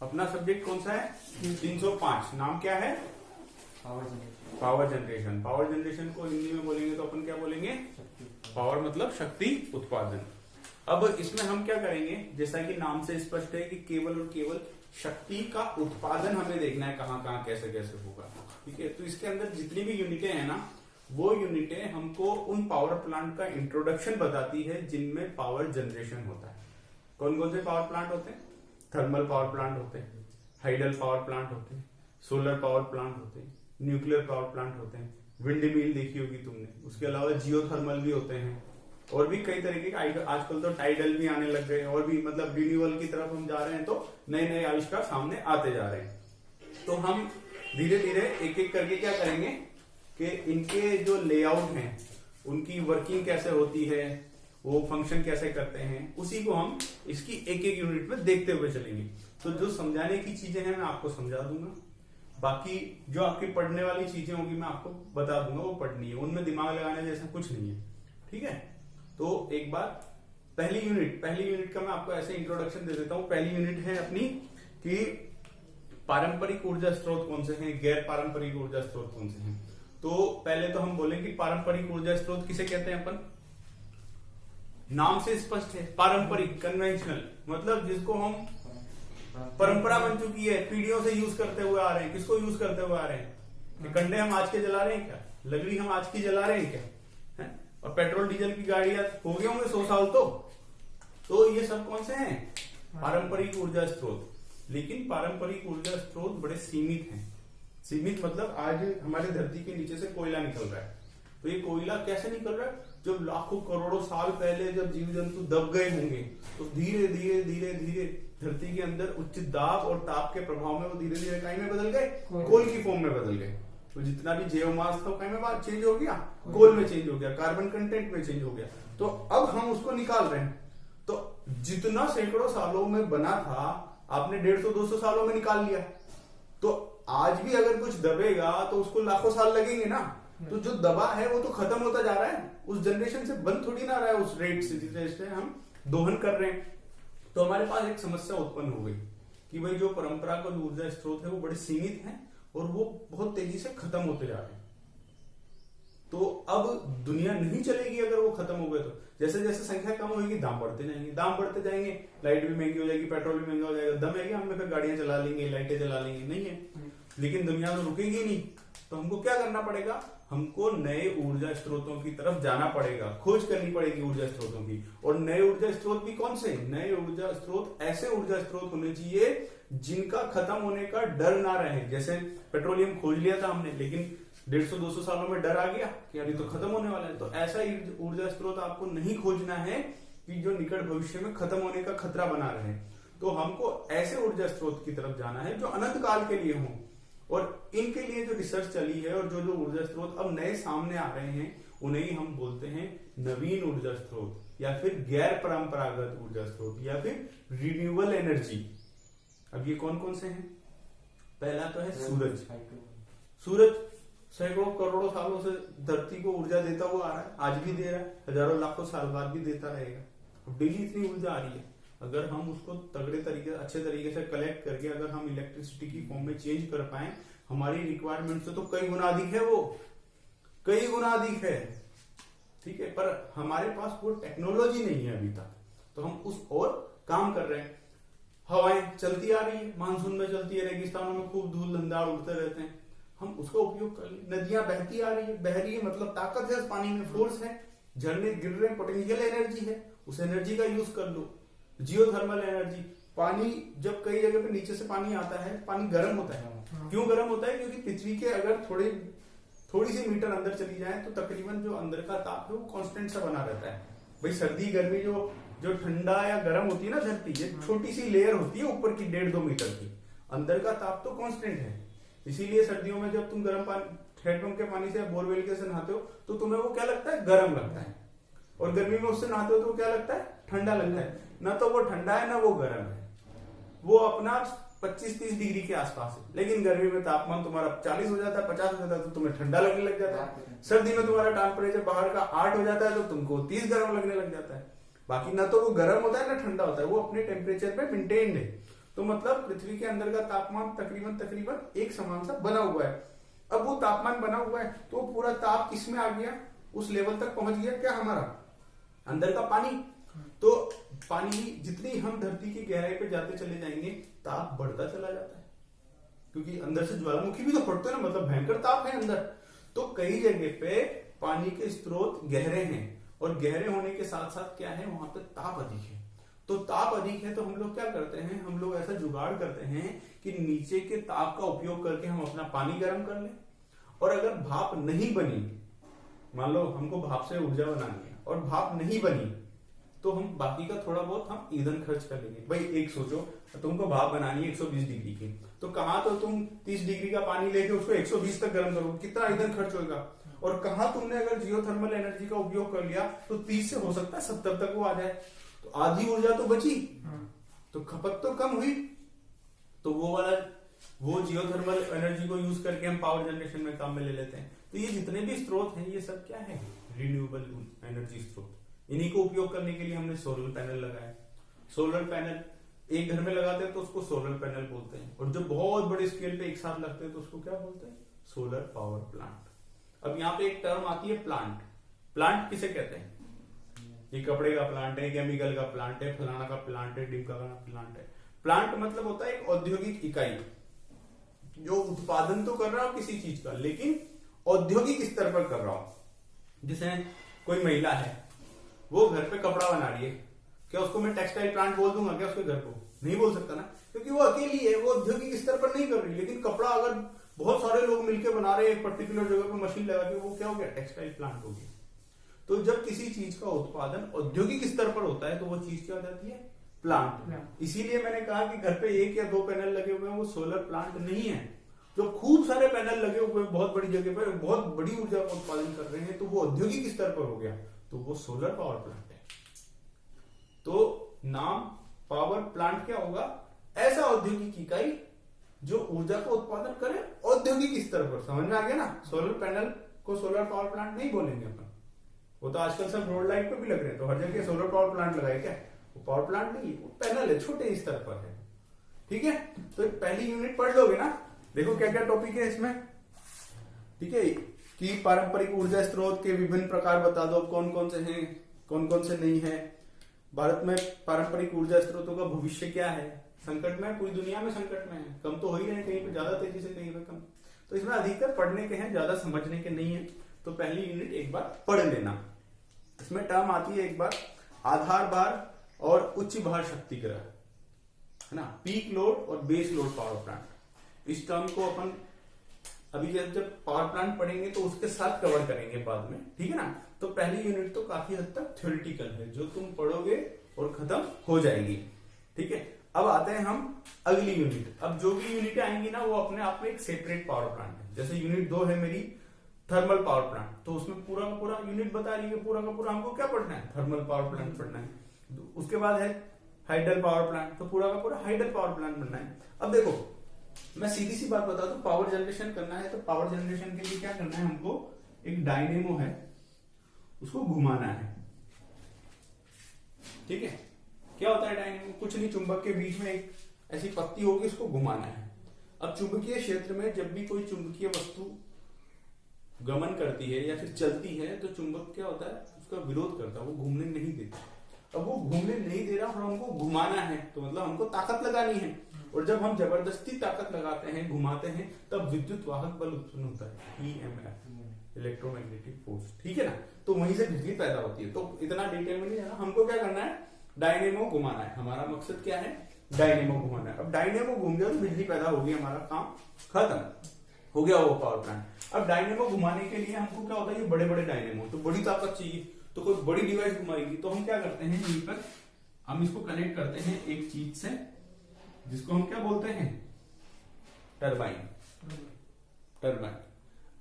अपना सब्जेक्ट कौन सा है? 305। नाम क्या है? Power generation. पावर जनरेशन को हिंदी में बोलेंगे तो अपन क्या बोलेंगे? पावर मतलब शक्ति उत्पादन। अब इसमें हम क्या करेंगे, जैसा कि नाम से स्पष्ट है कि केवल और केवल शक्ति का उत्पादन हमें देखना है, कहां कहां कैसे कैसे होगा। ठीक है, तो इसके अंदर जितनी भी यूनिटें हैं ना, वो यूनिटें हमको उन पावर प्लांट का इंट्रोडक्शन बताती है जिनमें पावर जनरेशन होता है। कौन कौन से पावर प्लांट होते हैं? थर्मल पावर प्लांट होते हैं, हाइडल पावर प्लांट होते हैं, सोलर पावर प्लांट होते हैं, न्यूक्लियर पावर प्लांट होते हैं, विंड मिल देखी होगी तुमने, उसके अलावा जियोथर्मल भी होते हैं, और भी कई तरीके के। आजकल तो टाइडल भी आने लग गए, और भी मतलब रिन्यूअल की तरफ हम जा रहे हैं, तो नए नए आविष्कार सामने आते जा रहे हैं। तो हम धीरे धीरे एक एक करके क्या करेंगे कि इनके जो लेआउट हैं, उनकी वर्किंग कैसे होती है, वो फंक्शन कैसे करते हैं, उसी को हम इसकी एक एक यूनिट में देखते हुए चलेंगे। तो जो समझाने की चीजें हैं मैं आपको समझा दूंगा, बाकी जो आपकी पढ़ने वाली चीजें होगी मैं आपको बता दूंगा, वो पढ़नी है, उनमें दिमाग लगाने जैसा कुछ नहीं है। ठीक है, तो एक बार पहली यूनिट का मैं आपको ऐसे इंट्रोडक्शन दे देता हूं। पहली यूनिट है अपनी कि पारंपरिक ऊर्जा स्रोत कौन से हैं, गैर पारंपरिक ऊर्जा स्रोत कौन से हैं। तो पहले तो हम बोलेंगे पारंपरिक ऊर्जा स्रोत किसे कहते हैं अपन? नाम से स्पष्ट है, पारंपरिक, कन्वेंशनल, मतलब जिसको हम परंपरा बन चुकी है, पीढ़ियों से यूज करते हुए आ रहे हैं। किसको यूज करते हुए आ रहे हैं? कंडे हम आज के जला रहे हैं क्या? लकड़ी हम आज की जला रहे हैं क्या? है? और पेट्रोल डीजल की गाड़ियां हो गए होंगे 100 साल। तो ये सब कौन से हैं? पारंपरिक ऊर्जा स्रोत। लेकिन पारंपरिक ऊर्जा स्रोत बड़े सीमित हैं। सीमित मतलब आज हमारे धरती के नीचे से कोयला निकल रहा है, तो ये कोयला कैसे निकल रहा है? जब लाखों करोड़ों साल पहले जब जीव जंतु दब गए होंगे, तो धीरे धीरे धीरे धीरे धरती के अंदर उच्च दाब और ताप के प्रभाव में वो धीरे धीरे काई में बदल गए, कोल की फॉर्म में बदल गए। तो जितना भी जैव मास था काई में बात चेंज हो गया, कोल में चेंज हो गया, कार्बन कंटेंट में चेंज हो गया। तो अब हम उसको निकाल रहे हैं। तो जितना सैकड़ों सालों में बना था, आपने 150-200 सालों में निकाल लिया। तो आज भी अगर कुछ दबेगा तो उसको लाखों साल लगेंगे ना। तो जो दबा है वो तो खत्म होता जा रहा है, उस जनरेशन से बंद थोड़ी ना रहा है, उस रेट से जिससे हम दोहन कर रहे हैं। तो हमारे पास एक समस्या उत्पन्न हो गई कि भाई जो परंपरागत ऊर्जा स्रोत है वो बड़े सीमित हैं और वो बहुत तेजी से खत्म होते जा रहे हैं। तो अब दुनिया नहीं चलेगी अगर वो खत्म हो गए। तो जैसे जैसे संख्या कम होगी, दाम बढ़ते जाएंगे, लाइट भी महंगी हो जाएगी, पेट्रोल भी महंगा हो जाएगा। दम है कि हम फिर गाड़ियां चला लेंगे, लाइटें चला लेंगे? नहीं है। लेकिन दुनिया तो रुकेगी नहीं। तो हमको क्या करना पड़ेगा? हमको नए ऊर्जा स्रोतों की तरफ जाना पड़ेगा, खोज करनी पड़ेगी ऊर्जा स्रोतों की। और नए ऊर्जा स्रोत भी कौन से? नए ऊर्जा स्रोत ऐसे ऊर्जा स्रोत होने चाहिए जिनका खत्म होने का डर ना रहे। जैसे पेट्रोलियम खोज लिया था हमने, लेकिन 150-200 सालों में डर आ गया कि अभी तो खत्म होने वाला है। तो ऐसा ऊर्जा स्रोत आपको नहीं खोजना है कि जो निकट भविष्य में खत्म होने का खतरा बना रहे। तो हमको ऐसे ऊर्जा स्रोत की तरफ जाना है जो अनंत काल के लिए हों। और इनके लिए जो रिसर्च चली है और जो ऊर्जा स्रोत अब नए सामने आ रहे हैं, उन्हें ही हम बोलते हैं नवीन ऊर्जा स्रोत, या फिर गैर परंपरागत ऊर्जा स्रोत, या फिर रिन्यूएबल एनर्जी। अब ये कौन कौन से हैं? पहला तो है सूरज। सूरज सैकड़ों करोड़ों सालों से धरती को ऊर्जा देता हुआ आ रहा है, आज भी दे रहा है, हजारों लाखों साल बाद भी देता रहेगा। डेली इतनी ऊर्जा आ रही है, अगर हम उसको तगड़े तरीके अच्छे तरीके से कलेक्ट करके अगर हम इलेक्ट्रिसिटी की फॉर्म में चेंज कर पाए, हमारी रिक्वायरमेंट से तो कई गुना अधिक है, वो कई गुना अधिक है। ठीक है, पर हमारे पास वो टेक्नोलॉजी नहीं है अभी तक, तो हम उस और काम कर रहे हैं। हवाएं चलती आ रही है, मानसून में चलती है, रेगिस्तानों में खूब धूल धंधाड़ उड़ते रहते हैं, हम उसका उपयोग कर लें। नदियां बहती आ रही है, बह रही है मतलब ताकत है, पानी में फोर्स है, झरने गिर रहे हैं, पोटेंशियल एनर्जी है, उस एनर्जी का यूज कर लो। जियोथर्मल एनर्जी, पानी जब कई जगह पे नीचे से पानी आता है, पानी गर्म होता है। क्यों गर्म होता है? क्योंकि पृथ्वी के अगर थोड़ी सी मीटर अंदर चली जाए तो तकरीबन जो अंदर का ताप है वो कांस्टेंट सा बना रहता है। भाई सर्दी गर्मी जो ठंडा या गर्म होती है ना धरती, ये छोटी सी लेयर होती है ऊपर की 1.5-2 मीटर की, अंदर का ताप तो कांस्टेंट है। इसीलिए सर्दियों में जब तुम गर्म पानी हैंडपंप के पानी से या बोरवेल के से नहाते हो तो तुम्हें वो क्या लगता है? गर्म लगता है। और गर्मी में उससे नहाते हो तो क्या लगता है? ठंडा लगता है। ना तो वो ठंडा है ना वो गर्म है, वो अपना 25-30 डिग्री के आसपास है। लेकिन गर्मी में तापमान तुम्हारा 40 हो जाता है, 50 हो जाता है, तो तुम्हें ठंडा लगने लग जाता है। सर्दी में तुम्हारा टेम्परेचर बाहर का 8 हो जाता है तो तुमको 30 गर्म लगने लग जाता है। बाकी ना तो वो गर्म होता है ना ठंडा होता है, वो अपने टेम्परेचर पे मेंटेन्ड है। तो मतलब पृथ्वी के अंदर का तापमान तकरीबन एक समान सा बना हुआ है। अब वो तापमान बना हुआ है तो पूरा ताप किसमें आ गया, उस लेवल तक पहुंच गया क्या, हमारा अंदर का पानी। तो पानी जितनी हम धरती की गहराई पे जाते चले जाएंगे ताप बढ़ता चला जाता है, क्योंकि अंदर से ज्वालामुखी भी तो फटते हैं ना, मतलब भयंकर ताप है अंदर। तो कई जगह पे पानी के स्रोत गहरे हैं और गहरे होने के साथ साथ क्या है, वहां पे ताप अधिक है। तो ताप अधिक है तो हम लोग क्या करते हैं, हम लोग ऐसा जुगाड़ करते हैं कि नीचे के ताप का उपयोग करके हम अपना पानी गर्म कर लें। और अगर भाप नहीं बनी, मान लो हमको भाप से ऊर्जा बनानी है और भाप नहीं बनी, तो हम बाकी का थोड़ा बहुत हम ईंधन खर्च कर लेंगे। भाई एक सोचो, तुमको भाप बनानी है 120 डिग्री की, तो कहां तो तुम 30 डिग्री का पानी लेके उसको 120 तक गर्म करोगे, कितना ईंधन खर्च होगा। और कहां तुमने अगर जियोथर्मल एनर्जी का उपयोग कर लिया तो 30 से हो सकता है 70 तक वो आ जाए, तो आधी ऊर्जा तो बची, तो खपत तो कम हुई। तो वो जियोथर्मल एनर्जी को यूज करके हम पावर जनरेशन में काम में ले लेते हैं। तो ये जितने भी स्रोत हैं ये सब क्या है, रिन्यूएबल एनर्जी स्रोत। इन्हीं को उपयोग करने के लिए हमने सोलर पैनल लगाए। सोलर पैनल एक घर में लगाते हैं तो उसको सोलर पैनल बोलते हैं, और जो बहुत बड़े स्केल पे एक साथ लगते हैं तो उसको क्या बोलते हैं, सोलर पावर प्लांट। अब यहाँ पे एक टर्म आती है प्लांट। प्लांट किसे कहते हैं, ये कपड़े का प्लांट है, केमिकल का प्लांट है, फलाना का प्लांट है, डिमका का प्लांट है। प्लांट मतलब होता है एक औद्योगिक इकाई जो उत्पादन तो कर रहा हो किसी चीज का, लेकिन औद्योगिक स्तर पर कर रहा हो। जैसे कोई महिला है, वो घर पे कपड़ा बना रही है, क्या उसको मैं टेक्सटाइल प्लांट बोल दूंगा क्या उसके घर को, नहीं बोल सकता ना, क्योंकि वो अकेली है, वो औद्योगिक स्तर पर नहीं कर रही। लेकिन कपड़ा अगर बहुत सारे लोग मिलकर बना रहे हैं एक पर्टिकुलर जगह पर मशीन लगा के, वो क्या हो गया, टेक्सटाइल प्लांट हो गया। तो जब किसी चीज का उत्पादन औद्योगिक स्तर पर होता है तो वो चीज क्या हो जाती है, प्लांट। इसीलिए मैंने कहा कि घर पे एक या दो पैनल लगे हुए हैं वो सोलर प्लांट नहीं है। जो खूब सारे पैनल लगे हुए बहुत बड़ी जगह पर बहुत बड़ी ऊर्जा का उत्पादन कर रहे हैं तो वो औद्योगिक स्तर पर हो गया, तो वो सोलर पावर प्लांट है। तो नाम पावर प्लांट क्या होगा, ऐसा औद्योगिक इकाई जो ऊर्जा का उत्पादन करे औद्योगिक स्तर पर। समझ में आ गया ना, सोलर पैनल को सोलर पावर प्लांट नहीं बोलेंगे अपन। वो तो आजकल सब रोड लाइट पे भी लग रहे हैं, तो हर जगह सोलर पावर प्लांट लगाए क्या, वो पावर प्लांट नहीं है, वो पैनल है, छोटे स्तर पर है। ठीक है, तो पहली यूनिट पढ़ लोगे ना, देखो क्या क्या टॉपिक है इसमें। ठीक है, कि पारंपरिक ऊर्जा स्रोत के विभिन्न प्रकार बता दो, कौन कौन से हैं, कौन कौन से नहीं है। भारत में पारंपरिक ऊर्जा स्रोतों का भविष्य क्या है, संकट में, पूरी दुनिया में संकट में है, कम तो हो ही रहे, कहीं पे ज्यादा तेजी से, कहीं पे कम। तो इसमें अधिकतर पढ़ने के हैं, ज्यादा समझने के नहीं है। तो पहली यूनिट एक बार पढ़ लेना। इसमें टर्म आती है एक बार, आधार भार और उच्च भार शक्ति ग्रह, है ना, पीक लोड और बेस लोड पावर प्लांट। इस टर्म को अपन अभी जब पावर प्लांट पढ़ेंगे तो उसके साथ कवर करेंगे बाद में, ठीक है ना। तो पहली यूनिट तो काफी हद तक थ्योरेटिकल है, जो तुम पढ़ोगे और खत्म हो जाएगी। ठीक है, अब आते हैं हम अगली यूनिट। अब जो भी यूनिट आएंगी ना वो अपने आप में एक सेपरेट पावर प्लांट है। जैसे यूनिट 2 है मेरी थर्मल पावर प्लांट, तो उसमें पूरा का पूरा यूनिट बता रही है, पूरा का पूरा हमको क्या पढ़ना है, थर्मल पावर प्लांट पढ़ना है। उसके बाद है हाइडल पावर प्लांट, तो पूरा का पूरा हाइडल पावर प्लांट पढ़ना है। अब देखो मैं सीधी सी बात बता दूं, पावर जनरेशन करना है तो पावर जनरेशन के लिए क्या करना है, हमको एक डायनेमो है उसको घुमाना है। ठीक है, क्या होता है डायनेमो, कुछ नहीं, चुंबक के बीच में एक ऐसी पत्ती होगी, उसको घुमाना है। अब चुंबकीय क्षेत्र में जब भी कोई चुंबकीय वस्तु गमन करती है या फिर चलती है तो चुंबक क्या होता है, उसका विरोध करता है, वो घूमने नहीं देता। अब वो घूमने नहीं दे रहा और हमको घुमाना है तो मतलब हमको ताकत लगानी है, और जब हम जबरदस्ती ताकत लगाते हैं, घुमाते हैं, तब विद्युत वाहक बल उत्पन्न होता है, EMF, इलेक्ट्रोमैग्नेटिक फोर्स। ठीक है ना, तो वहीं से बिजली पैदा होती है। तो इतना डिटेल में नहीं जाना, हमको क्या करना है, डायनेमो घुमाना है। हमारा मकसद क्या है, डायनेमो घुमाना है। अब डायनेमो घूम गया तो बिजली पैदा होगी, हमारा काम खत्म हो गया वो पावर प्लांट। अब डायनेमो घुमाने के लिए हमको क्या होता है, ये बड़े बड़े डायनेमो, तो बड़ी ताकत चाहिए, तो कोई बड़ी डिवाइस घुमाएगी। तो हम क्या करते हैं, यहीं पर हम इसको कनेक्ट करते हैं एक चीज से, जिसको हम क्या बोलते हैं, टरबाइन। टरबाइन।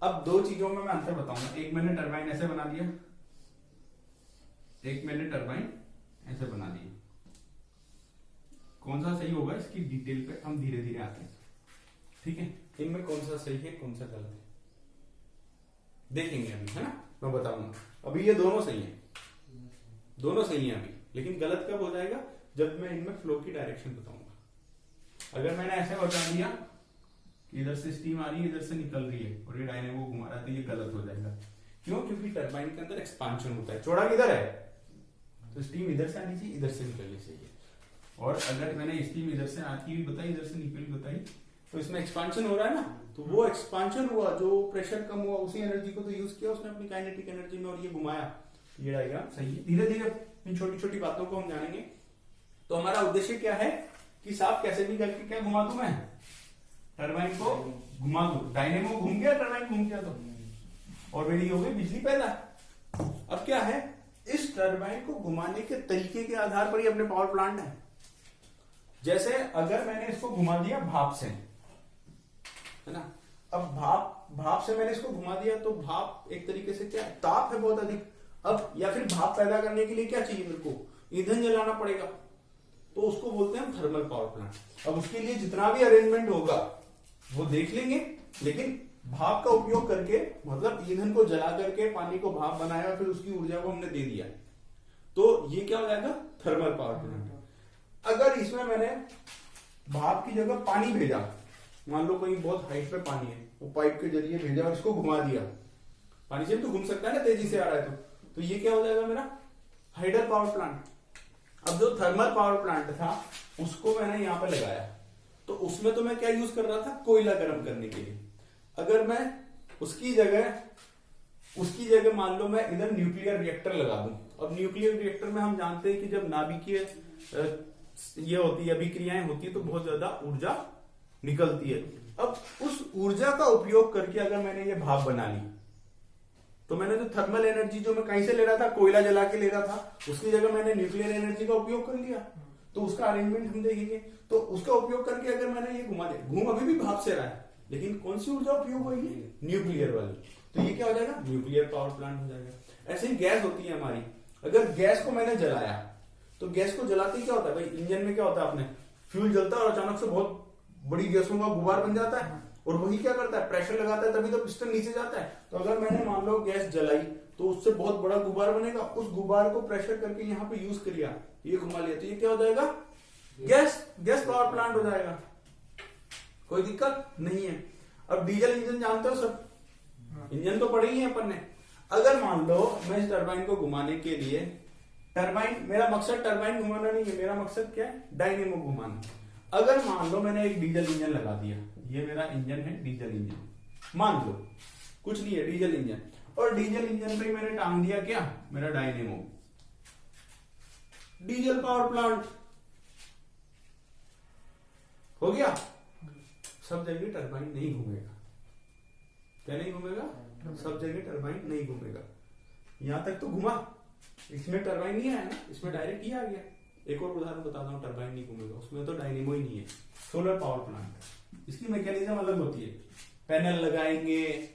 अब दो चीजों में मैं अंतर बताऊंगा, एक मैंने टरबाइन ऐसे बना दिया, एक मैंने टरबाइन ऐसे बना दी। कौन सा सही होगा इसकी डिटेल पे हम धीरे धीरे आते हैं। ठीक है, इनमें कौन सा सही है कौन सा गलत है देखेंगे अभी, है ना, मैं बताऊंगा। अभी ये दोनों सही है, दोनों सही है अभी, लेकिन गलत कब हो जाएगा, जब मैं इनमें फ्लो की डायरेक्शन बताऊंगा। अगर मैंने ऐसे बता दिया कि इधर से स्टीम आ रही है, इधर से निकल रही है और ये डायनेमो घुमा रहा है, तो ये गलत हो जाएगा। क्यों? क्योंकि टरबाइन के अंदर एक्सपांशन होता है। चौड़ा किधर है? तो स्टीम इधर से आनी चाहिए, इधर से निकलनी चाहिए। और अगर मैंने स्टीम इधर से आती हुई बताई, इधर से निकली बताई, तो इसमें एक्सपांशन हो रहा है ना, तो वो एक्सपांशन हुआ, जो प्रेशर कम हुआ, उसी एनर्जी को तो यूज किया उसने अपनी काइनेटिक एनर्जी में और ये घुमाया। ये डायग्राम सही है। धीरे धीरे इन छोटी छोटी बातों को हम जानेंगे। तो हमारा उद्देश्य क्या है कि साफ कैसे भी करके क्या घुमा दूं मैं, टरबाइन को घुमा दूं। डायनेमो घूम गया, टरबाइन घूम गया, तो और मेरी हो गई बिजली पैदा। अब क्या है, इस टरबाइन को घुमाने के तरीके के आधार पर ही अपने पावर प्लांट है। जैसे अगर मैंने इसको घुमा दिया भाप से, है ना, अब भाप से मैंने इसको घुमा दिया, तो भाप एक तरीके से क्या है, ताप है बहुत अधिक। अब या फिर भाप पैदा करने के लिए क्या चाहिए, मेरे को ईंधन जलाना पड़ेगा, तो उसको बोलते हैं थर्मल पावर प्लांट। अब उसके लिए जितना भी अरेंजमेंट होगा वो देख लेंगे, लेकिन भाप का उपयोग करके, मतलब ईंधन को जला करके पानी को भाप बनाया, फिर उसकी ऊर्जा को हमने दे दिया, तो ये क्या हो जाएगा, थर्मल पावर प्लांट। अगर इसमें मैंने भाप की जगह पानी भेजा, मान लो कहीं बहुत हाइट पे पानी है, वो पाइप के जरिए भेजा और इसको घुमा दिया, पानी से तो घूम सकता है ना, तेजी से आ रहा है, तो ये क्या हो जाएगा मेरा हाइडल पावर प्लांट। अब जो थर्मल पावर प्लांट था उसको मैंने यहां पे लगाया, तो उसमें तो मैं क्या यूज कर रहा था, कोयला गर्म करने के लिए। अगर मैं उसकी जगह मान लो मैं इधर न्यूक्लियर रिएक्टर लगा दूं। अब न्यूक्लियर रिएक्टर में हम जानते हैं कि जब नाभिकीय ये होती है, अभिक्रियाएं होती है, तो बहुत ज्यादा ऊर्जा निकलती है। अब उस ऊर्जा का उपयोग करके अगर मैंने ये भाप बना ली, तो मैंने जो थर्मल एनर्जी जो मैं कहीं से ले रहा था, कोयला जला के ले रहा था, उसकी जगह मैंने न्यूक्लियर एनर्जी का उपयोग कर लिया। तो उसका अरेंजमेंट हम देखेंगे। तो उसका उपयोग करके अगर मैंने ये घुमा दिया, घूम अभी भी भाप से रहा है, लेकिन कौन सी ऊर्जा उपयोग होगी, न्यूक्लियर वाली, तो ये क्या हो जाएगा, न्यूक्लियर पावर प्लांट हो जाएगा। ऐसे ही गैस होती है हमारी, अगर गैस को मैंने जलाया, तो गैस को जलाते ही क्या होता है भाई, इंजन में क्या होता है, अपने फ्यूल जलता है और अचानक से बहुत बड़ी गैसों का गुबार बन जाता है, और वही क्या करता है, प्रेशर लगाता है, तभी तो पिस्टन नीचे जाता है। तो अगर मैंने मान लो गैस जलाई, तो उससे बहुत बड़ा गुबार बनेगा, उस गुबार को प्रेशर करके यहाँ पे यूज किया, ये घुमा लिया, तो ये क्या हो जाएगा, गैस पावर प्लांट हो जाएगा। कोई दिक्कत नहीं है। अब डीजल इंजन जानते हो सब, इंजन तो पढ़े ही है अपन ने। अगर मान लो मैं इस टरबाइन को घुमाने के लिए, टरबाइन, मेरा मकसद टरबाइन घुमाना नहीं है, मेरा मकसद क्या है, डायनेमो घुमाना। अगर मान लो मैंने एक डीजल इंजन लगा दिया, ये मेरा इंजन है डीजल इंजन, मान लो कुछ नहीं है, डीजल इंजन, और डीजल इंजन पे मैंने टांग दिया क्या, मेरा डायनेमो, डीजल पावर प्लांट हो गया। सब जगह टरबाइन नहीं घूमेगा, क्या नहीं घूमेगा, सब जगह टरबाइन नहीं घूमेगा। यहां तक तो घुमा, इसमें टरबाइन नहीं आया ना, इसमें डायरेक्ट ही आ गया। एक और उदाहरण बताता हूँ, टरबाइन नहीं घूमेगा, उसमें तो डायनेमो ही नहीं है, सोलर पावर प्लांट। इसकी मैकेनिज्म अलग होती है, पैनल लगाएंगे,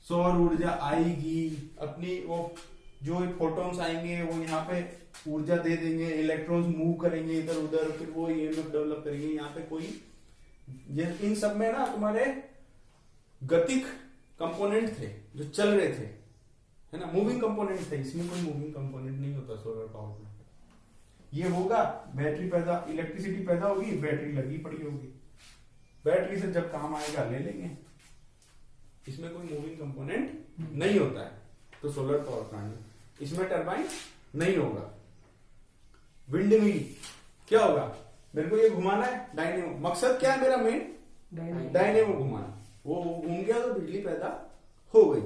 सौर ऊर्जा आएगी, अपनी वो जो फोटॉन्स आएंगे वो यहाँ पे ऊर्जा दे देंगे, इलेक्ट्रॉन्स मूव करेंगे इधर उधर, फिर वो ईएमएफ डेवलप करेंगे। यहाँ पे कोई ये इन सब में ना तुम्हारे गतिक कंपोनेंट थे जो चल रहे थे, है ना, मूविंग कंपोनेंट थे। इसमें कोई मूविंग कंपोनेंट नहीं होता सोलर पावर प्लांट। ये होगा, बैटरी पैदा, इलेक्ट्रिसिटी पैदा होगी, बैटरी लगी पड़ी होगी, बैटरी से जब काम आएगा ले लेंगे। इसमें कोई मूविंग कंपोनेंट नहीं होता है। तो सोलर पावर प्लांट, इसमें टरबाइन नहीं होगा। विंड मिल क्या होगा, मेरे को ये घुमाना है, डायनेमो, मकसद क्या है मेरा मेन, डायनेमो घुमाना। वो घूम गया तो बिजली पैदा हो गई।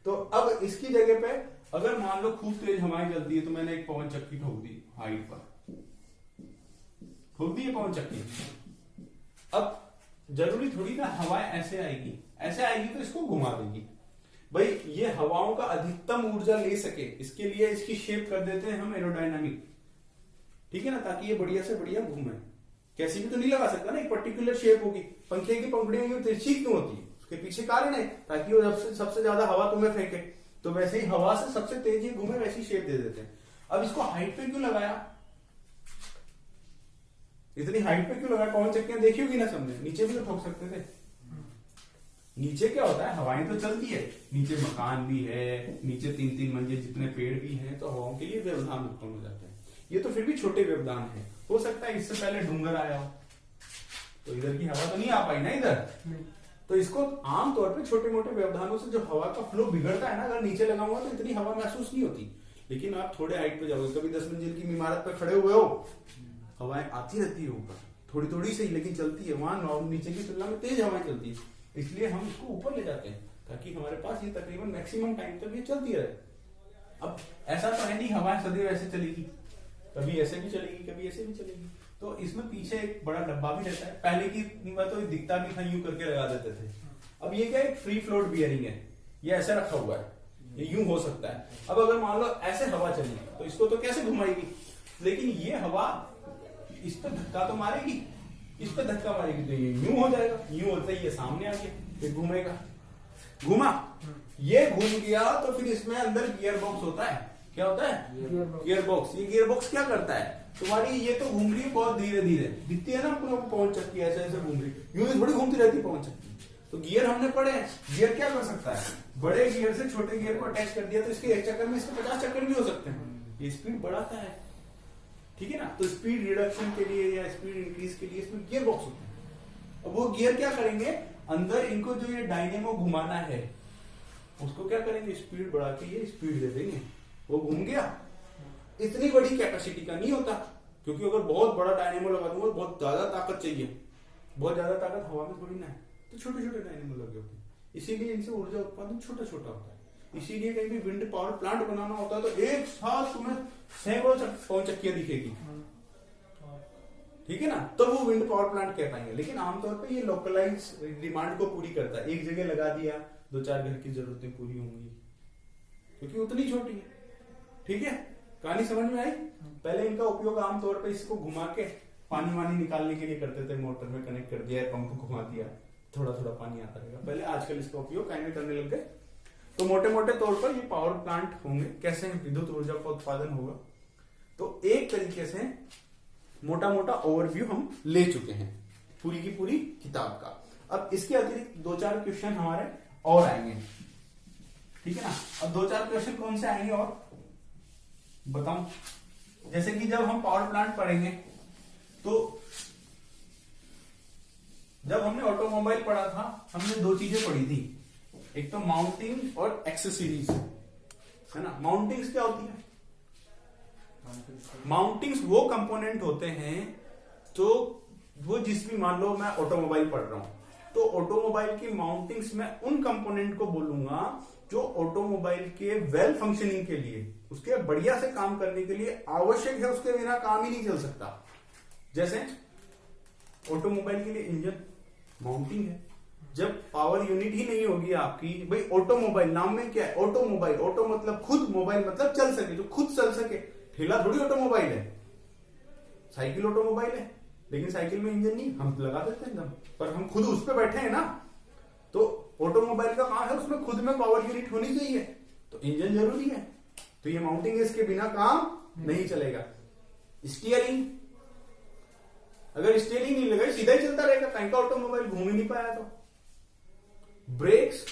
तो अब इसकी जगह पे अगर मान लो खूब तेज हवाएं चलती है, तो मैंने एक पवन चक्की ठोक दी हाइट पर, ठोक दी है पवन चक्की। अब जरूरी थोड़ी ना हवाएं ऐसे आएगी, ऐसे आएगी तो इसको घुमा देगी। भाई ये हवाओं का अधिकतम ऊर्जा ले सके, इसके लिए इसकी शेप कर देते हैं हम एरोडायनामिक, ठीक है ना, ताकि ये बढ़िया से बढ़िया घूमे। कैसी भी तो नहीं लगा सकता ना, एक पर्टिकुलर शेप होगी। पंखे की पंखुड़ियां तिरछी क्यों होती है, उसके पीछे कारण है, ताकि वो सबसे ज्यादा हवा तुम्हें फेंके। तो वैसे ही हवा से सबसे तेज ही घूमे, वैसी शेप दे देते हैं। अब इसको हाइट पे क्यों लगाया, इतनी हाइट पे क्यों लगाया, पवन चक्कियां देखी होगी ना सबने, नीचे भी तो ठोक सकते थे। नीचे क्या होता है, हवाएं तो चलती है, नीचे मकान भी है, नीचे 3-3 मंजिल जितने पेड़ भी हैं, तो हवाओं के लिए व्यवधान उत्पन्न हो जाते हैं। ये तो फिर भी छोटे व्यवधान है, हो सकता है इससे पहले डूंगर आया हो, तो इधर की हवा तो नहीं आ पाई ना इधर। तो इसको आमतौर पे छोटे मोटे व्यवधानों से जो हवा का फ्लो बिगड़ता है ना, अगर नीचे लगा हुआ तो इतनी हवा महसूस नहीं होती। लेकिन आप थोड़े हाइट पे जाओगे, कभी 10 मंजिल की इमारत पे खड़े हुए हो, हवाएं आती रहती है ऊपर, थोड़ी थोड़ी सही लेकिन चलती है। वहां नीचे की तुलना में तेज हवाएं चलती है, इसलिए हम इसको ऊपर ले जाते हैं ताकि हमारे पास ये तकरीबन मैक्सिमम टाइम तक ये चलती रहे। अब ऐसा तो है नहीं हवाएं सदैव ऐसे चलेगी, कभी ऐसे भी चलेगी कभी ऐसे भी चलेगी। तो इसमें पीछे एक बड़ा डब्बा भी रहता है। पहले की में तो दिखता भी था, यूं करके लगा देते थे। अब ये क्या, एक फ्री फ्लोट बियरिंग है, ये ऐसे रखा हुआ है, ये यूं हो सकता है। अब अगर मान लो ऐसे हवा चली तो इसको तो कैसे घुमाएगी, लेकिन ये हवा इस पर धक्का तो मारेगी, इस पर धक्का मारेगी तो ये यूं हो जाएगा, यूं होता है ये सामने आ गया, ये घूमेगा, घूमा, ये घूम गया तो फिर इसमें अंदर गियर बॉक्स होता है। क्या होता है? Gear box. ये गियर बॉक्स क्या करता है, तुम्हारी ये तो घूम रही है बहुत धीरे धीरे, दिखती है ना आपको पवन चक्की ऐसे ऐसे घूम रही, यूं थोड़ी घूमती रहती है पवन चक्की। तो गियर हमने पढ़े हैं, गियर क्या कर सकता है, बड़े गियर से छोटे गियर को अटैच कर दिया तो इसके एक चक्कर में इसके 50 चक्कर भी हो सकते हैं। ये स्पीड बढ़ाता है, ठीक है ना। तो स्पीड रिडक्शन के लिए या स्पीड इंक्रीज के लिए इसमें गियर बॉक्स होते हैं। अब वो गियर क्या करेंगे, अंदर इनको जो ये डायनेमो घुमाना है उसको क्या करेंगे, स्पीड बढ़ा के ये स्पीड दे देंगे, वो घूम गया। इतनी बड़ी कैपेसिटी का नहीं होता, क्योंकि अगर बहुत बड़ा डायनेमो लगा दूंगा बहुत ज्यादा ताकत चाहिए, बहुत ज्यादा ताकत हवा में थोड़ी ना है, तो छोटे छोटे डायनेमो लगे होते हैं, इसीलिए इनसे ऊर्जा उत्पादन छोटा छोटा होता है। इसीलिए कहीं भी विंड पावर प्लांट बनाना होता है तो एक साथ तुम्हें सैकड़ों पवन चक्कियां दिखेगी, ठीक है ना, तो वो विंड पावर प्लांट कह पाएंगे। लेकिन आमतौर पे ये लोकलाइज डिमांड को पूरी करता है, एक जगह लगा दिया 2-4 घर की जरूरतें पूरी होंगी, क्योंकि उतनी छोटी है, ठीक है। कहानी समझ में आई। पहले इनका उपयोग आमतौर पे इसको घुमा के पानी वानी निकालने के लिए करते थे, मोटर में कनेक्ट कर दिया, पंप घुमा दिया, थोड़ा थोड़ा पानी आता रहेगा पहले। आजकल इसका उपयोग कहीं करने लग गए। तो मोटे मोटे तौर पर ये पावर प्लांट होंगे, कैसे विद्युत ऊर्जा का उत्पादन होगा। तो एक तरीके से मोटा मोटा ओवरव्यू हम ले चुके हैं पूरी की पूरी किताब का। अब इसके अतिरिक्त 2-4 क्वेश्चन हमारे और आएंगे, ठीक है ना। अब 2-4 क्वेश्चन कौन से आएंगे और बताऊं, जैसे कि जब हम पावर प्लांट पढ़ेंगे तो जब हमने ऑटोमोबाइल पढ़ा था हमने 2 चीजें पढ़ी थी, एक तो माउंटिंग और एक्सेसरीज, है ना। माउंटिंग्स क्या होती है, माउंटिंग्स वो कंपोनेंट होते हैं तो वो जिस भी, मान लो मैं ऑटोमोबाइल पढ़ रहा हूं तो ऑटोमोबाइल की माउंटिंग्स में उन कंपोनेंट को बोलूंगा जो ऑटोमोबाइल के वेल फंक्शनिंग के लिए, उसके बढ़िया से काम करने के लिए आवश्यक है, उसके बिना काम ही नहीं चल सकता। जैसे ऑटोमोबाइल के लिए इंजन माउंटिंग है, जब पावर यूनिट ही नहीं होगी आपकी, भाई ऑटोमोबाइल नाम में क्या है, ऑटोमोबाइल, ऑटो मतलब खुद, मोबाइल मतलब चल सके, जो खुद चल सके। ठेला थोड़ी ऑटोमोबाइल है, साइकिल ऑटोमोबाइल है, लेकिन साइकिल में इंजन नहीं, हम लगा देते हैं एकदम, पर हम खुद उस पर बैठे हैं ना। तो ऑटोमोबाइल का काम है उसमें खुद में पावर यूनिट होनी चाहिए, तो इंजन जरूरी है। तो ये माउंटिंग है, इसके बिना काम नहीं चलेगा। स्टीयरिंग, अगर स्टीयरिंग नहीं लगा सीधा ही चलता रहेगा, कहीं का ऑटोमोबाइल घूम ही नहीं पाया। तो ब्रेक्स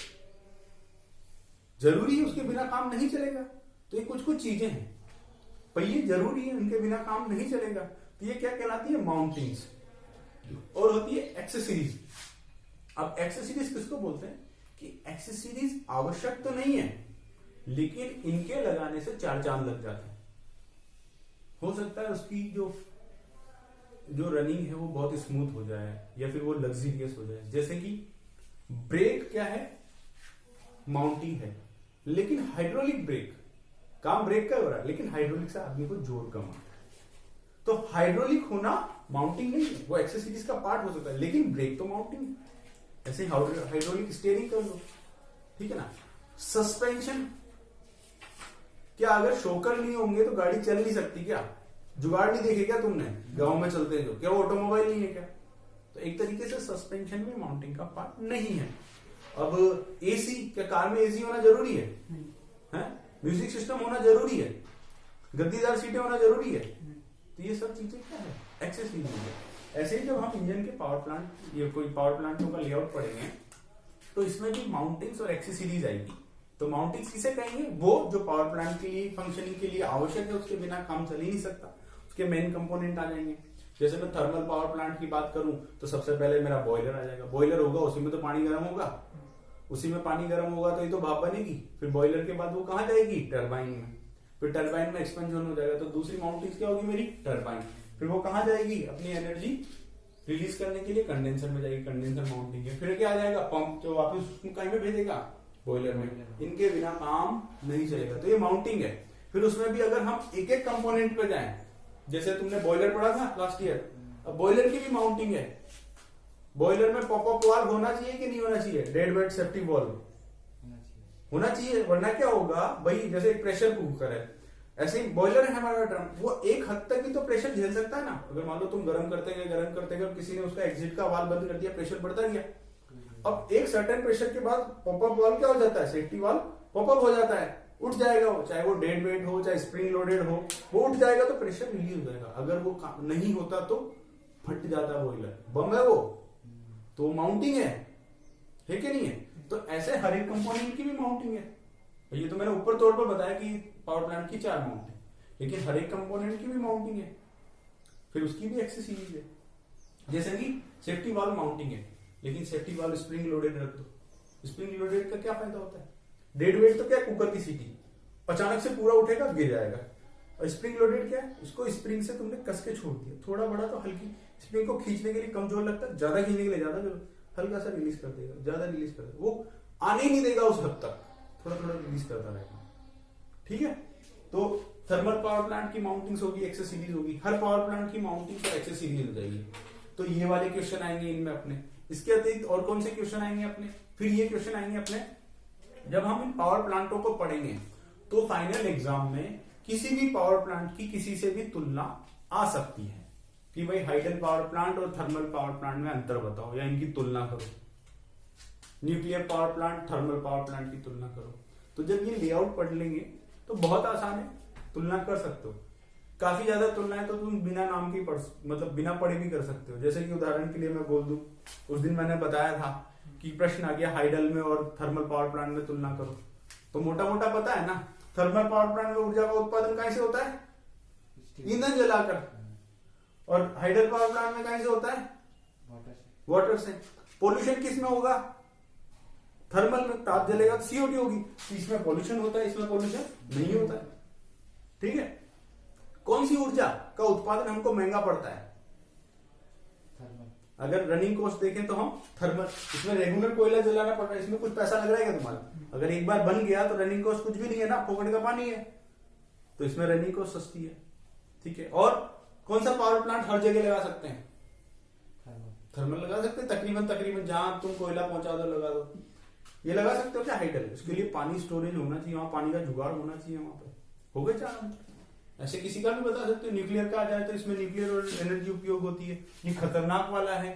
जरूरी है, उसके बिना काम नहीं चलेगा। तो ये कुछ कुछ चीजें हैं, पहिए जरूरी है, उनके बिना काम नहीं चलेगा। तो ये क्या कहलाती है, माउंटिंग्स। और होती है एक्सेसरीज। अब एक्सेसरीज किसको बोलते हैं कि एक्सेसरीज आवश्यक तो नहीं है, लेकिन इनके लगाने से 4 चांद लग जाते हैं। हो सकता है उसकी जो रनिंग है वो बहुत स्मूथ हो जाए या फिर वो लग्जरियस हो जाए। जैसे कि ब्रेक क्या है, माउंटिंग है, लेकिन हाइड्रोलिक ब्रेक, काम ब्रेक का हो रहा है लेकिन हाइड्रोलिक से आदमी को जोर कम आता है। तो हाइड्रोलिक होना माउंटिंग नहीं है, वो एक्सेसरीज का पार्ट हो सकता है, लेकिन ब्रेक तो माउंटिंग है। ऐसे हाइड्रोलिक स्टीयरिंग कर लो, ठीक है ना। सस्पेंशन, क्या अगर शोकर नहीं होंगे तो गाड़ी चल नहीं सकती क्या, जुगाड़ नहीं देखे क्या तुमने गांव में चलते जो, क्या वो ऑटोमोबाइल नहीं है क्या। तो एक तरीके से सस्पेंशन में माउंटिंग का पार्ट नहीं है। अब एसी, क्या कार में एसी होना जरूरी है, म्यूजिक सिस्टम होना जरूरी है, गद्दीदार सीटें होना जरूरी है। तो ये सब चीजें क्या है, एक्सेसरीज है। ऐसे ही जब हम इंजन के पावर प्लांट, ये कोई पावर प्लांटों का लेआउट पढ़ेंगे तो इसमें भी माउंटिंग्स और एक्सेसरीज आएगी। तो माउंटिंग्स किसे कहेंगे, वो जो पावर प्लांट के लिए फंक्शनिंग के लिए आवश्यक है, उसके बिना काम चल ही नहीं सकता, उसके मेन कंपोनेंट आ जाएंगे। जैसे मैं थर्मल पावर प्लांट की बात करूं तो सबसे पहले मेरा बॉयलर आ जाएगा, बॉयलर होगा उसी में तो पानी गर्म होगा, उसी में पानी गर्म होगा तो ये तो भाप बनेगी, फिर बॉयलर के बाद वो कहाँ जाएगी, टरबाइन में, फिर टरबाइन में एक्सपेंशन हो जाएगा, तो दूसरी माउंटिंग क्या होगी मेरी, टरबाइन, फिर वो कहाँ जाएगी, अपनी एनर्जी रिलीज करने के लिए कंडेंसर में जाएगी, कंडेंसर माउंटिंग है, फिर क्या आ जाएगा, पंप जो वापस उसको कहीं में भेजेगा, बॉयलर में, इनके बिना काम नहीं चलेगा, तो ये माउंटिंग है। फिर उसमें भी अगर हम एक एक कंपोनेंट पे जाएं, जैसे तुमने बॉयलर पढ़ा था लास्ट ईयर, अब बॉयलर की भी माउंटिंग है, बॉयलर में पॉपअप वाल्व होना चाहिए कि नहीं होना चाहिए, डेड वेट सेफ्टी वाल्व होना चाहिए, वरना क्या होगा भाई, जैसे एक प्रेशर कुकर है, ऐसे ही बॉयलर है हमारा ड्रम, वो एक हद तक ही तो प्रेशर झेल सकता है ना, अगर मान लो तुम गर्म करते गए किसी ने उसका एग्जिट का वाल्व बंद कर दिया, प्रेशर बढ़ता गया, अब एक सर्टेन प्रेशर के बाद पॉपअप वाल्व क्या हो जाता है, सेफ्टी वाल्व पॉपअप हो जाता है, उठ जाएगा वो, चाहे वो डेड वेट हो चाहे स्प्रिंग लोडेड हो, वो उठ जाएगा तो प्रेशर रिलीज हो जाएगा, अगर वो नहीं होता तो फट जाता बॉयलर, बम है वो, तो माउंटिंग है कि नहीं है, तो ऐसे हर एक कंपोनेंट की भी माउंटिंग है, ये तो मैंने ऊपर तौर पर बताया कि पावर प्लांट की 4 माउंट है, लेकिन हर एक कंपोनेंट की भी माउंटिंग है, फिर उसकी भी एक्सेस सीरीज है, जैसे कि सेफ्टी वाल्व माउंटिंग है, लेकिन सेफ्टी वाल्व स्प्रिंग लोडेड रख दो, स्प्रिंग लोडेड का क्या फायदा होता है, डेड वेट तो क्या, कुकर की सीटी, अचानक से पूरा उठेगा गिर जाएगा, और स्प्रिंग लोडेड क्या है, उसको स्प्रिंग से तुमने कस के छोड़ दिया, थोड़ा बड़ा तो हल्की स्प्रिंग को खींचने के लिए कमजोर लगता है, ज्यादा खींचने के लिए ज्यादा जोर, हल्का सा रिलीज कर देगा, ज्यादा रिलीज कर देगा, वो आने ही नहीं देगा उस हद तक, थोड़ा थोड़ा रिलीज करता रहेगा, ठीक है। तो थर्मल पावर प्लांट की माउंटिंग होगी, एक्सेस सीरीज होगी, हर पावर प्लांट की माउंटिंग पर एक्सेस सीरीज हो जाएगी, तो ये वाले क्वेश्चन आएंगे इनमें अपने, इसके अतिरिक्त और कौन से क्वेश्चन आएंगे अपने, फिर ये क्वेश्चन आएंगे अपने जब हम इन पावर प्लांटों को पढ़ेंगे, तो फाइनल एग्जाम में किसी भी पावर प्लांट की किसी से भी तुलना आ सकती है कि भाई हाइडल पावर प्लांट और थर्मल पावर प्लांट में अंतर बताओ या इनकी तुलना करो, nuclear power plant thermal power plant की तुलना करो, तो जब ये लेआउट पढ़ लेंगे तो बहुत आसान है, तुलना कर सकते हो, काफी ज्यादा तुलना है तो तुम बिना नाम की मतलब बिना पढ़े भी कर सकते हो, जैसे कि उदाहरण के लिए मैं बोल दूं, उस दिन मैंने बताया था कि प्रश्न आ गया हाइडल में और थर्मल पावर प्लांट में तुलना करो, तो मोटा मोटा पता है ना, थर्मल पावर प्लांट में ऊर्जा का उत्पादन कहां से होता है, ईंधन जलाकर, और हाइडल पावर प्लांट में कहां से होता है, वाटर से। पोल्यूशन किस में होगा, थर्मल में ताप जलेगा तो CO2 होगी, इसमें पोल्यूशन होता है, इसमें पोल्यूशन नहीं होता है, ठीक है। कौन सी ऊर्जा का उत्पादन हमको महंगा पड़ता है, अगर रनिंग कॉस्ट देखें तो हम थर्मल, इसमें रेगुलर कोयला जलाना पड़ रहा है, इसमें कुछ पैसा लग रहा है क्या तुम्हारा, अगर एक बार बन गया तो रनिंग कॉस्ट कुछ भी नहीं है ना, फोकट का पानी है, तो इसमें रनिंग कॉस्ट सस्ती है, ठीक है। और कौन सा पावर प्लांट हर जगह लगा सकते हैं, थर्मल लगा सकते हैं, तकरीबन जहां तुम कोयला पहुंचा दो लगा दो, ये लगा सकते हो क्या हाइडल, उसके लिए पानी स्टोरेज होना चाहिए, वहां पानी का जुगाड़ होना चाहिए, वहां पे हो गए 4। ऐसे किसी का भी बता सकते हो, न्यूक्लियर का आ जाए तो इसमें न्यूक्लियर और एनर्जी उपयोग होती है, ये खतरनाक वाला है,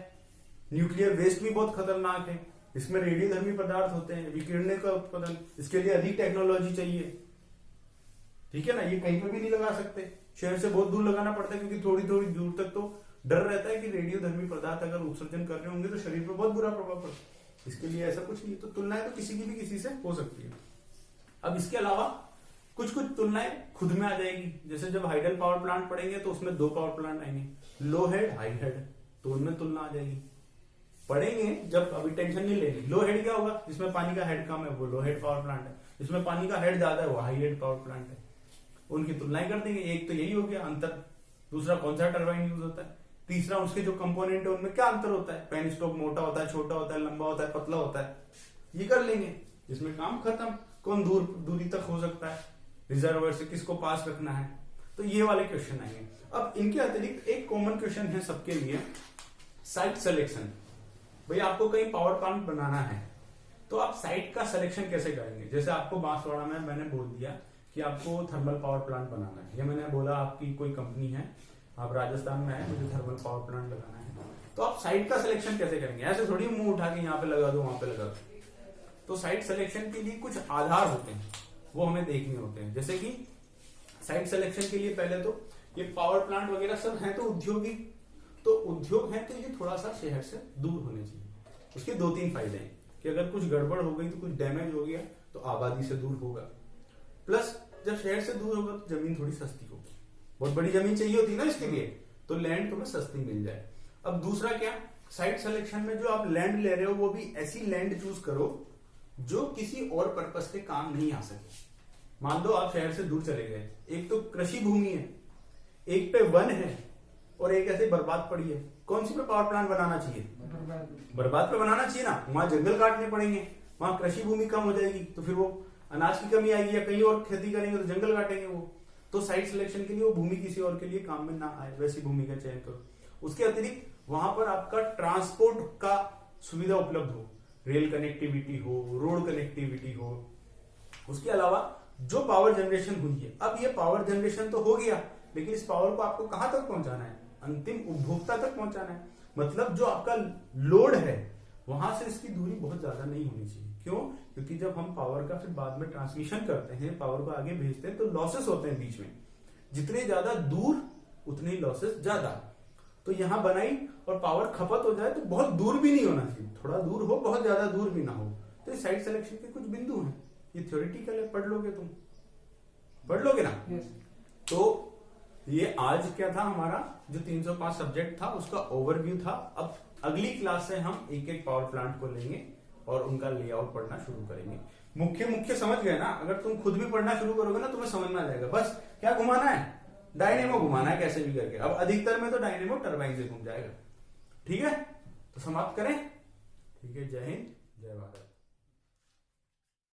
न्यूक्लियर वेस्ट भी बहुत खतरनाक है, इसमें रेडियोधर्मी पदार्थ होते हैं, विकिरणें का उत्पादन, इसके लिए अधिक टेक्नोलॉजी चाहिए, ठीक है ना, ये कहीं पे भी नहीं लगा सकते, शहर से बहुत दूर लगाना पड़ता है, क्योंकि थोड़ी थोड़ी दूर तक तो डर रहता है कि रेडियोधर्मी पदार्थ अगर उत्सर्जन कर रहे होंगे तो शरीर पर बहुत बुरा प्रभाव पड़ता है, इसके लिए ऐसा कुछ नहीं, तो तुलनाएं तो किसी की भी किसी से हो सकती है। अब इसके अलावा कुछ तुलनाएं खुद में आ जाएगी, जैसे जब हाइडल पावर प्लांट पढ़ेंगे तो उसमें 2 पावर प्लांट आएंगे, लो हेड हाई हेड, तो उनमें तुलना आ जाएगी, पढ़ेंगे जब, अभी टेंशन नहीं लेनी। लो हेड क्या होगा, जिसमें पानी का हेड कम है वो लो हेड पावर प्लांट है, जिसमें पानी का हेड ज्यादा है वो हाई हेड पावर प्लांट है, उनकी तुलनाएं कर देंगे। एक तो यही हो गया अंतर, दूसरा कौन सा टरबाइन यूज होता है, तीसरा उसके जो कंपोनेंट है उनमें क्या अंतर होता है, पेन स्टॉक मोटा होता है, छोटा होता है, लंबा होता है, पतला होता है, ये कर लेंगे, इसमें काम खत्म। कौन दूरी तक हो सकता है, रिजर्वर से किसको पास रखना है, तो ये वाले क्वेश्चन आएंगे। अब इनके अतिरिक्त एक कॉमन क्वेश्चन है सबके लिए, साइट सिलेक्शन। भाई आपको कहीं पावर प्लांट बनाना है तो आप साइट का सिलेक्शन कैसे करेंगे, जैसे आपको बांसवाड़ा में मैंने बोल दिया कि आपको थर्मल पावर प्लांट बनाना है, या मैंने बोला आपकी कोई कंपनी है, आप राजस्थान में है, मुझे थर्मल पावर प्लांट लगाना है, तो आप साइट का सिलेक्शन कैसे करेंगे, ऐसे थोड़ी मुंह उठा के यहाँ पे लगा दो वहां पे लगा दो, तो साइट सिलेक्शन के लिए कुछ आधार होते हैं, वो हमें देखने होते हैं। जैसे कि साइट सिलेक्शन के लिए पहले तो ये पावर प्लांट वगैरह सब है तो उद्योगिक, तो उद्योग है तो ये थोड़ा सा शहर से दूर होने चाहिए। उसके 2-3 फायदे हैं कि अगर कुछ गड़बड़ हो गई तो कुछ डैमेज हो गया तो आबादी से दूर होगा, प्लस जब शहर से दूर होगा तो जमीन थोड़ी सस्ती होगी, बहुत बड़ी जमीन चाहिए होती है ना इसके लिए, तो लैंड तुम्हें सस्ती मिल जाए। अब दूसरा क्या, साइट सिलेक्शन में जो आप लैंड ले रहे हो वो भी ऐसी लैंड चूज करो जो किसी और पर्पस के काम नहीं आ सके। मान लो आप शहर से दूर चले गए, एक तो कृषि भूमि है, एक पे वन है और एक ऐसे बर्बाद पड़ी है, कौन सी पे पावर प्लांट बनाना चाहिए? बर्बाद पे बनाना चाहिए ना, वहां जंगल काटने पड़ेंगे, वहां कृषि भूमि कम हो जाएगी, तो फिर वो अनाज की कमी आएगी या कहीं और खेती करेंगे तो जंगल काटेंगे वो। तो साइट सिलेक्शन के लिए वो भूमि किसी और के लिए काम में ना आए, वैसी भूमि का चयन करो। उसके अतिरिक्त वहां पर आपका ट्रांसपोर्ट का सुविधा उपलब्ध हो, रेल कनेक्टिविटी हो, रोड कनेक्टिविटी हो। उसके अलावा जो पावर जनरेशन हुई है, अब ये पावर जनरेशन तो हो गया, लेकिन इस पावर को आपको कहां तक पहुंचाना है? अंतिम उपभोक्ता तक पहुंचाना है। मतलब जो आपका लोड है वहां से इसकी दूरी बहुत ज्यादा नहीं होनी चाहिए। क्यों? क्योंकि जब हम पावर का फिर बाद में ट्रांसमिशन करते हैं, पावर को आगे भेजते हैं, तो लॉसेस होते हैं बीच में। जितने ज्यादा दूर उतने ही लॉसेस ज्यादा। तो यहां बनाई और पावर खपत हो जाए तो बहुत दूर भी नहीं होना चाहिए, थोड़ा दूर हो, बहुत ज्यादा दूर भी ना हो। तो साइट सिलेक्शन के कुछ बिंदु हैं, ये थ्योरेटिकल है, पढ़ लोगे तुम, पढ़ लोगे ना? तो ये आज क्या था हमारा जो 305 सब्जेक्ट था उसका ओवरव्यू था। अब अगली क्लास से हम एक एक पावर प्लांट को लेंगे और उनका लेआउट पढ़ना शुरू करेंगे। मुख्य मुख्य समझ गए ना? अगर तुम खुद भी पढ़ना शुरू करोगे ना तुम्हें समझ में आ जाएगा। बस क्या घुमाना है? डायनेमो घुमाना है कैसे भी करके। अब अधिकतर में तो डायनेमो टरबाइन से घूम जाएगा। ठीक है, तो समाप्त करें। ठीक है, जय हिंद, जय भारत।